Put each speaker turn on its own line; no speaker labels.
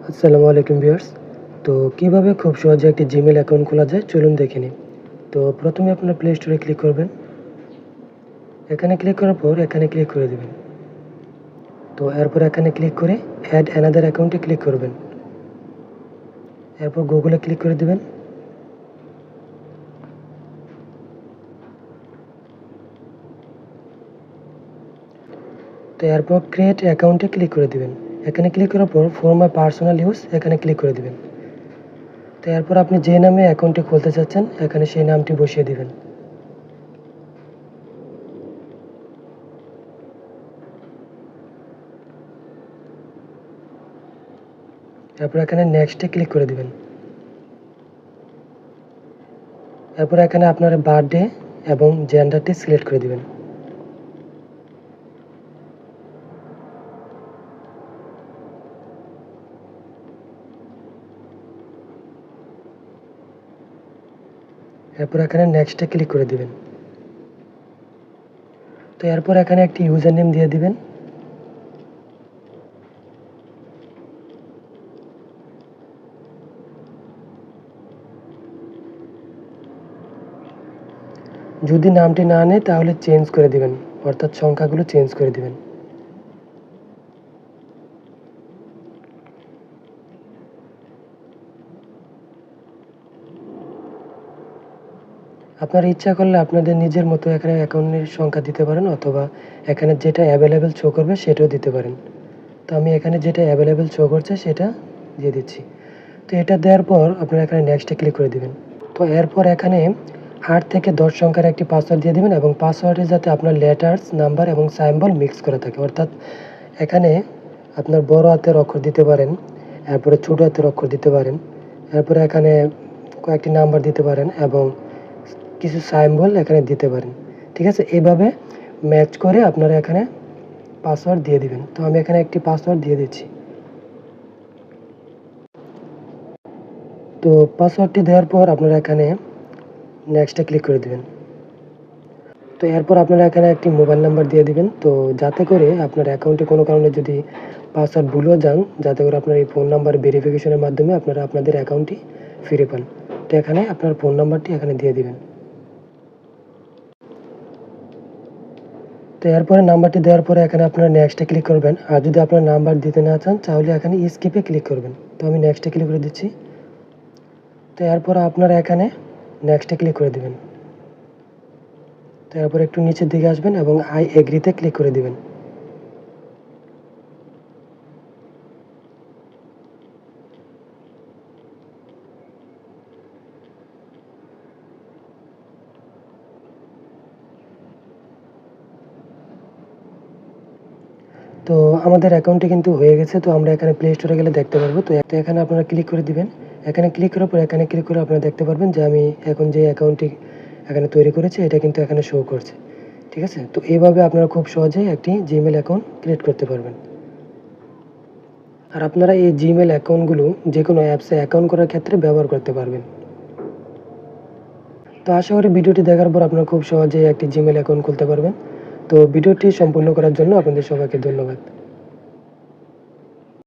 আসসালামু আলাইকুম ভিউয়ার্স। তো কিভাবে খুব সহজে একটি জিমেইল অ্যাকাউন্ট খোলা যায় চলুন দেখে নিই। তো প্রথমে আপনার প্লে স্টোরে ক্লিক করবেন। এখানে ক্লিক করার পর এখানে ক্লিক করে দিবেন। তো এরপর এখানে ক্লিক করে অ্যাড অ্যানাদার অ্যাকাউন্টে ক্লিক করবেন। এরপর গুগলে ক্লিক করে দিবেন। তো এরপর ক্রিয়েট অ্যাকাউন্টে ক্লিক করে দিবেন। এখানে ক্লিক করার পর ফর মাই পার্সোনাল ইউজ এখানে ক্লিক করে দিবেন। তো এরপর আপনি যে নামে অ্যাকাউন্টটি খুলতে চাচ্ছেন এখানে সেই নামটি বসিয়ে দিবেন। এরপর এখানে নেক্সটে ক্লিক করে দিবেন। এরপর এখানে আপনার বার্থডে এবং জেন্ডারটি সিলেক্ট করে দিবেন। এরপর এখানে নেক্সটে ক্লিক করে দিবেন। তো এরপর এখানে একটি ইউজার নেম দিয়ে দিবেন। যদি নামটি না নেয় তাহলে চেঞ্জ করে দিবেন, অর্থাৎ সংখ্যাগুলো চেঞ্জ করে দিবেন। আপনার ইচ্ছা করলে আপনাদের নিজের মতো এখানে অ্যাকাউন্টের সংখ্যা দিতে পারেন, অথবা এখানে যেটা অ্যাভেলেবেল শো করবে সেটাও দিতে পারেন। তো আমি এখানে যেটা অ্যাভেলেবেল শো করছে সেটা দিয়ে দিচ্ছি। তো এটা দেওয়ার পর আপনারা এখানে নেক্সটে ক্লিক করে দিবেন। তো এরপর এখানে 8 থেকে 10 সংখ্যার একটি পাসওয়ার্ড দিয়ে দিবেন, এবং পাসওয়ার্ডে যাতে আপনার লেটার্স, নাম্বার এবং সিম্বল মিক্স করা থাকে, অর্থাৎ এখানে আপনার বড় হাতের অক্ষর দিতে পারেন, এরপরে ছোট হাতের অক্ষর দিতে পারেন, এরপরে এখানে কয়েকটি নাম্বার দিতে পারেন এবং কিছু সিম্বল এখানে দিতে পারেন। ঠিক আছে, এইভাবে ম্যাচ করে আপনারা এখানে পাসওয়ার্ড দিয়ে দিবেন। তো আমি এখানে একটি পাসওয়ার্ড দিয়ে দিচ্ছি। তো পাসওয়ার্ডটি দেওয়ার পর আপনারা এখানে নেক্সটে ক্লিক করে দিবেন। তো এরপর আপনারা এখানে একটি মোবাইল নাম্বার দিয়ে দিবেন, তো যাতে করে আপনার অ্যাকাউন্টে কোনো কারণে যদি পাসওয়ার্ড ভুলেও যান, যাতে করে আপনার এই ফোন নাম্বার ভেরিফিকেশনের মাধ্যমে আপনারা আপনাদের অ্যাকাউন্টটি ফিরে পান। তো এখানে আপনার ফোন নাম্বারটি এখানে দিয়ে দিবেন। তো এরপরে নাম্বারটি দেওয়ার পরে এখানে আপনারা নেক্সটে ক্লিক করবেন, আর যদি আপনার নাম্বার দিতে না চান তাহলে এখানে স্কিপে ক্লিক করবেন। তো আমি নেক্সটে ক্লিক করে দিচ্ছি। তো এরপর আপনারা এখানে নেক্সটে ক্লিক করে দিবেন। তো এরপর একটু নিচের দিকে আসবেন এবং আই এগ্রিতে ক্লিক করে দিবেন। তো আমাদের অ্যাকাউন্টটি কিন্তু হয়ে গেছে। তো আমরা এখানে প্লে স্টোরে গেলে দেখতে পারবো। তো এখানে আপনারা ক্লিক করে দিবেন। এখানে ক্লিক করার পর এখানে ক্লিক করে আপনারা দেখতে পারবেন যে আমি এখন যে অ্যাকাউন্টটি এখানে তৈরি করেছি এটা কিন্তু এখানে শো করছে। ঠিক আছে? তো এইভাবে আপনারা খুব সহজেই একটি জিমেইল অ্যাকাউন্ট ক্রিয়েট করতে পারবেন। আর আপনারা এই জিমেইল অ্যাকাউন্টগুলো যেকোনো অ্যাপসে অ্যাকাউন্ট করার ক্ষেত্রে ব্যবহার করতে পারবেন। তো আশা করি ভিডিওটি দেখার পর আপনারা খুব সহজেই একটি জিমেইল অ্যাকাউন্ট খুলতে পারবেন। তো ভিডিওটি সম্পূর্ণ করার জন্য আপনাদের সবাইকে ধন্যবাদ।